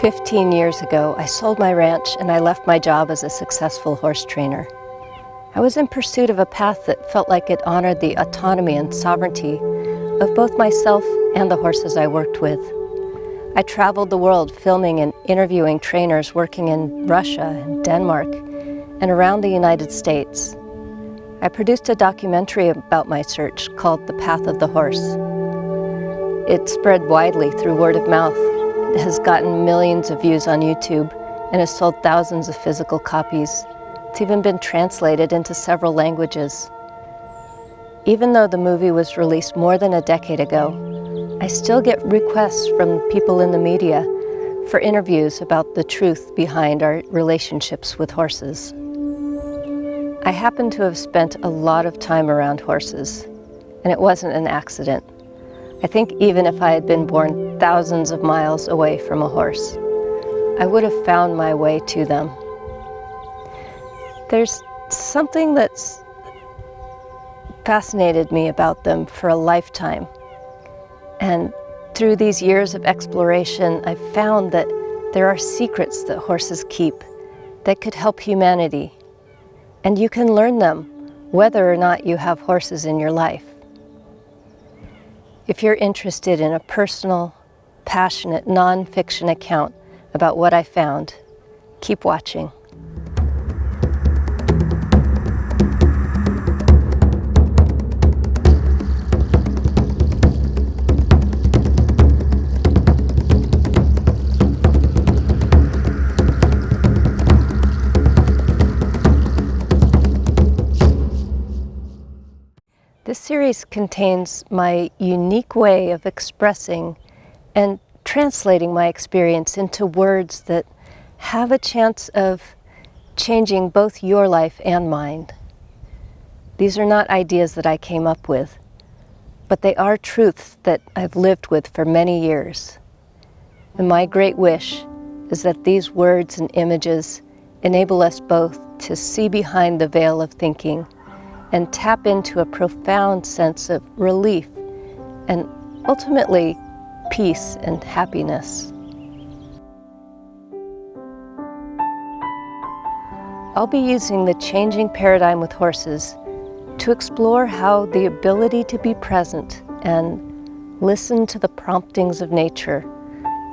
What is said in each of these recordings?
15 years ago, I sold my ranch and I left my job as a successful horse trainer. I was in pursuit of a path that felt like it honored the autonomy and sovereignty of both myself and the horses I worked with. I traveled the world filming and interviewing trainers working in Russia and Denmark and around the United States. I produced a documentary about my search called The Path of the Horse. It spread widely through word of mouth. It has gotten millions of views on YouTube and has sold thousands of physical copies. It's even been translated into several languages. Even though the movie was released more than a decade ago, I still get requests from people in the media for interviews about the truth behind our relationships with horses. I happen to have spent a lot of time around horses, and it wasn't an accident. I think even if I had been born thousands of miles away from a horse, I would have found my way to them. There's something that's fascinated me about them for a lifetime. And through these years of exploration, I've found that there are secrets that horses keep that could help humanity. And you can learn them whether or not you have horses in your life. If you're interested in a personal, passionate, non-fiction account about what I found, keep watching. This series contains my unique way of expressing and translating my experience into words that have a chance of changing both your life and mine. These are not ideas that I came up with, but they are truths that I've lived with for many years. And my great wish is that these words and images enable us both to see behind the veil of thinking and tap into a profound sense of relief and ultimately peace and happiness. I'll be using the changing paradigm with horses to explore how the ability to be present and listen to the promptings of nature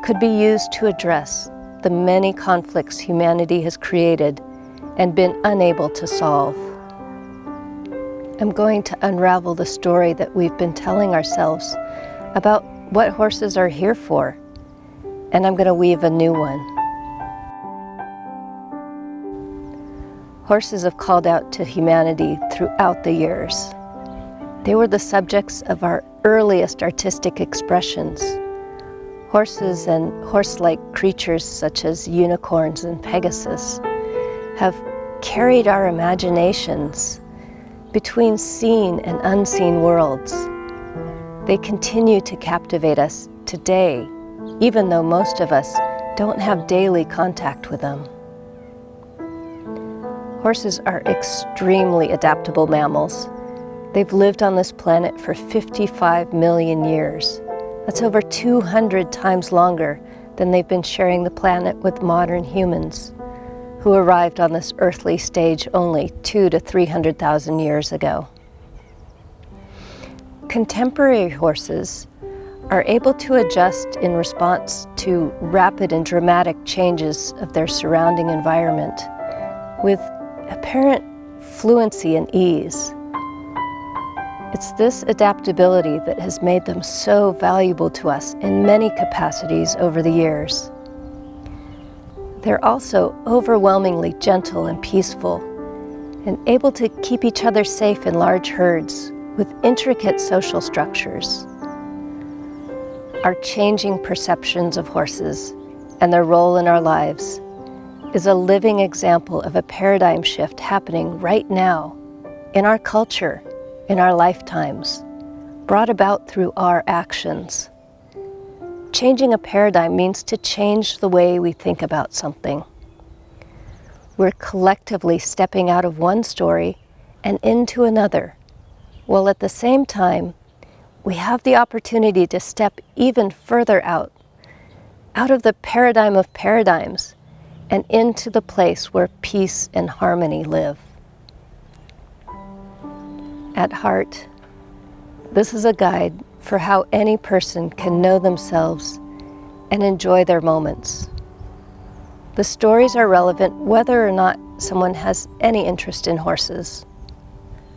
could be used to address the many conflicts humanity has created and been unable to solve. I'm going to unravel the story that we've been telling ourselves about what horses are here for, and I'm going to weave a new one. Horses have called out to humanity throughout the years. They were the subjects of our earliest artistic expressions. Horses and horse-like creatures such as unicorns and Pegasus have carried our imaginations between seen and unseen worlds. They continue to captivate us today, even though most of us don't have daily contact with them. Horses are extremely adaptable mammals. They've lived on this planet for 55 million years. That's over 200 times longer than they've been sharing the planet with modern humans, who arrived on this earthly stage only 200,000 to 300,000 years ago. Contemporary horses are able to adjust in response to rapid and dramatic changes of their surrounding environment with apparent fluency and ease. It's this adaptability that has made them so valuable to us in many capacities over the years. They're also overwhelmingly gentle and peaceful and able to keep each other safe in large herds with intricate social structures. Our changing perceptions of horses and their role in our lives is a living example of a paradigm shift happening right now in our culture, in our lifetimes, brought about through our actions. Changing a paradigm means to change the way we think about something. We're collectively stepping out of one story and into another, while at the same time, we have the opportunity to step even further out out of the paradigm of paradigms and into the place where peace and harmony live. At heart, this is a guide for how any person can know themselves and enjoy their moments. The stories are relevant whether or not someone has any interest in horses.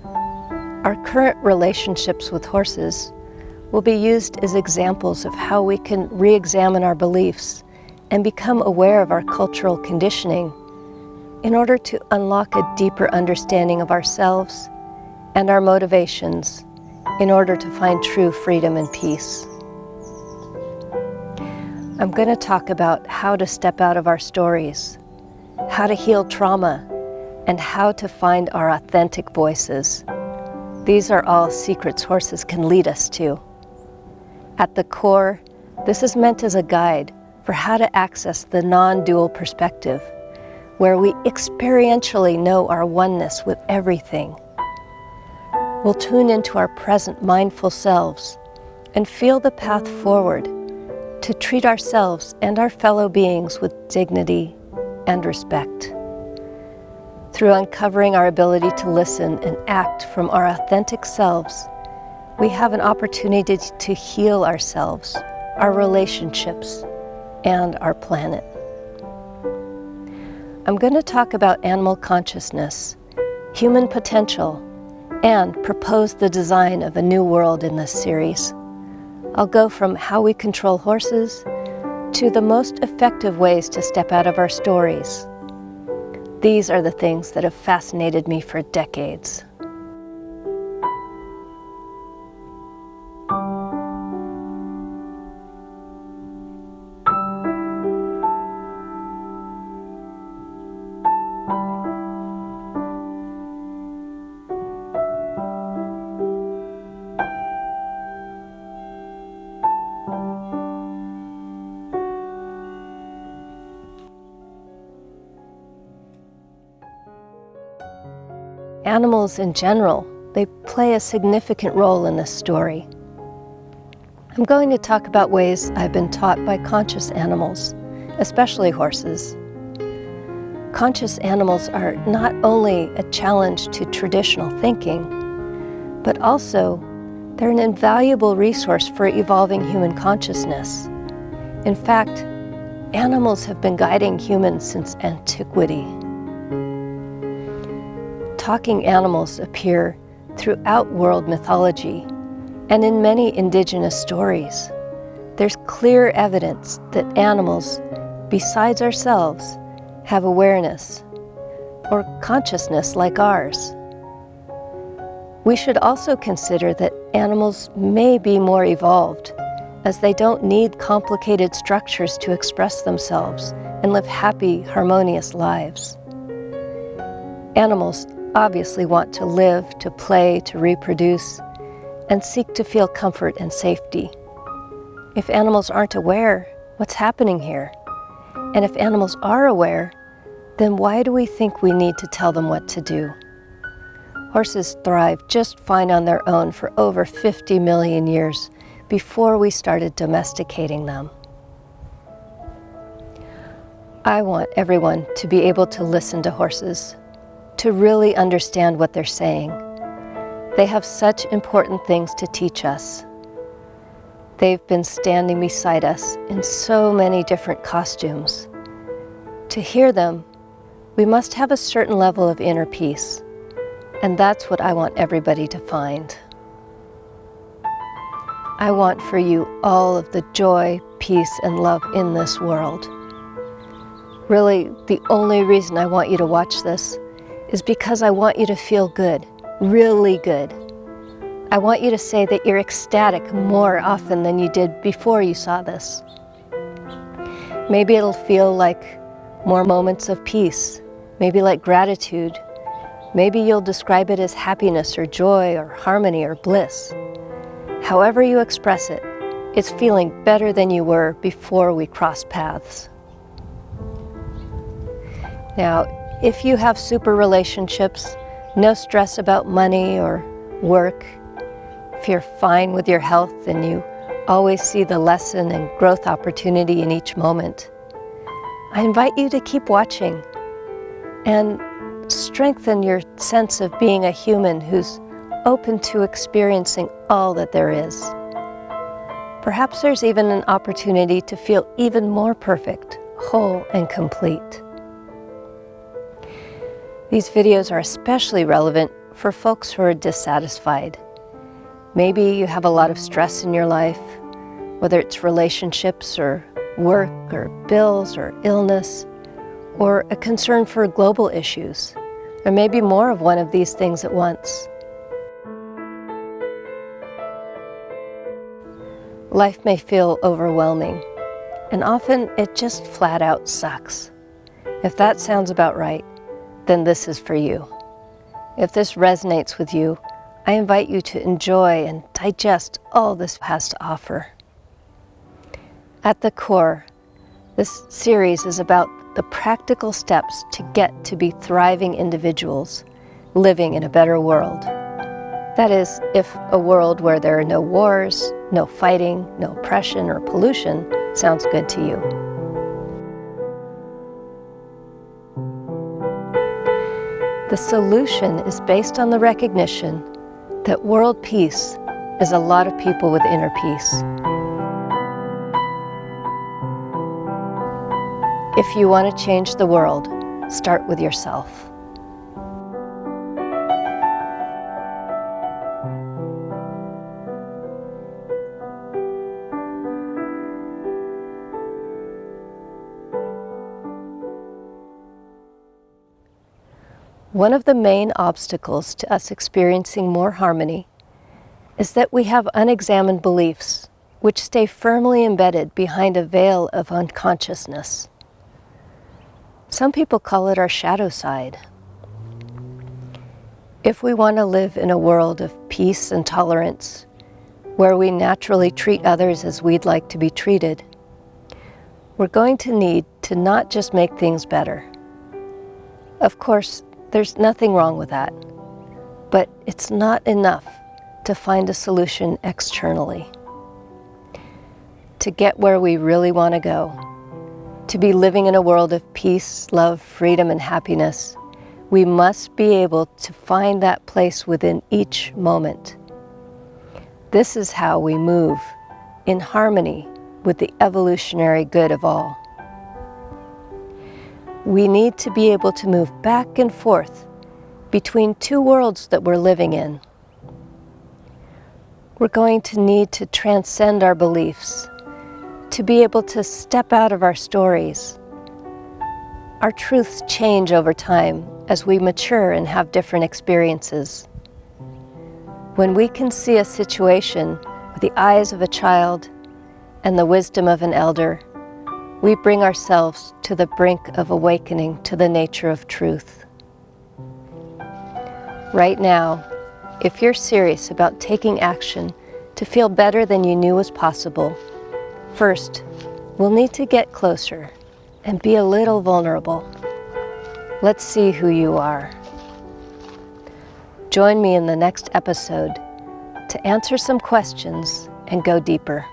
Our current relationships with horses will be used as examples of how we can re-examine our beliefs and become aware of our cultural conditioning in order to unlock a deeper understanding of ourselves and our motivations in order to find true freedom and peace. I'm going to talk about how to step out of our stories, how to heal trauma, and how to find our authentic voices. These are all secrets horses can lead us to. At the core, this is meant as a guide for how to access the non-dual perspective, where we experientially know our oneness with everything. We'll tune into our present mindful selves and feel the path forward to treat ourselves and our fellow beings with dignity and respect. Through uncovering our ability to listen and act from our authentic selves, we have an opportunity to heal ourselves, our relationships, and our planet. I'm going to talk about animal consciousness, human potential, and propose the design of a new world in this series. I'll go from how we control horses to the most effective ways to step out of our stories. These are the things that have fascinated me for decades. Animals in general, they play a significant role in this story. I'm going to talk about ways I've been taught by conscious animals, especially horses. Conscious animals are not only a challenge to traditional thinking, but also they're an invaluable resource for evolving human consciousness. In fact, animals have been guiding humans since antiquity. Talking animals appear throughout world mythology and in many indigenous stories. There's clear evidence that animals, besides ourselves, have awareness or consciousness like ours. We should also consider that animals may be more evolved, as they don't need complicated structures to express themselves and live happy, harmonious lives. Animals obviously want to live, to play, to reproduce, and seek to feel comfort and safety. If animals aren't aware, what's happening here? And if animals are aware, then why do we think we need to tell them what to do? Horses thrive just fine on their own for over 50 million years before we started domesticating them. I want everyone to be able to listen to horses, to really understand what they're saying. They have such important things to teach us. They've been standing beside us in so many different costumes. To hear them, we must have a certain level of inner peace, and that's what I want everybody to find. I want for you all of the joy, peace, and love in this world. Really, the only reason I want you to watch this is because I want you to feel good, really good. I want you to say that you're ecstatic more often than you did before you saw this. Maybe it'll feel like more moments of peace, maybe like gratitude. Maybe you'll describe it as happiness or joy or harmony or bliss. However you express it, it's feeling better than you were before we crossed paths. Now, if you have super relationships, no stress about money or work, if you're fine with your health and you always see the lesson and growth opportunity in each moment, I invite you to keep watching and strengthen your sense of being a human who's open to experiencing all that there is. Perhaps there's even an opportunity to feel even more perfect, whole, and complete. These videos are especially relevant for folks who are dissatisfied. Maybe you have a lot of stress in your life, whether it's relationships or work or bills or illness, or a concern for global issues, or maybe more of one of these things at once. Life may feel overwhelming, and often it just flat out sucks. If that sounds about right, then this is for you. If this resonates with you, I invite you to enjoy and digest all this has to offer. At the core, this series is about the practical steps to get to be thriving individuals living in a better world. That is, if a world where there are no wars, no fighting, no oppression or pollution sounds good to you. The solution is based on the recognition that world peace is a lot of people with inner peace. If you want to change the world, start with yourself. One of the main obstacles to us experiencing more harmony is that we have unexamined beliefs which stay firmly embedded behind a veil of unconsciousness. Some people call it our shadow side. If we want to live in a world of peace and tolerance, where we naturally treat others as we'd like to be treated, we're going to need to not just make things better. Of course, there's nothing wrong with that, but it's not enough to find a solution externally. To get where we really want to go, to be living in a world of peace, love, freedom, and happiness, we must be able to find that place within each moment. This is how we move in harmony with the evolutionary good of all. We need to be able to move back and forth between two worlds that we're living in. We're going to need to transcend our beliefs, to be able to step out of our stories. Our truths change over time as we mature and have different experiences. When we can see a situation with the eyes of a child and the wisdom of an elder, we bring ourselves to the brink of awakening to the nature of truth. Right now, if you're serious about taking action to feel better than you knew was possible, first, we'll need to get closer and be a little vulnerable. Let's see who you are. Join me in the next episode to answer some questions and go deeper.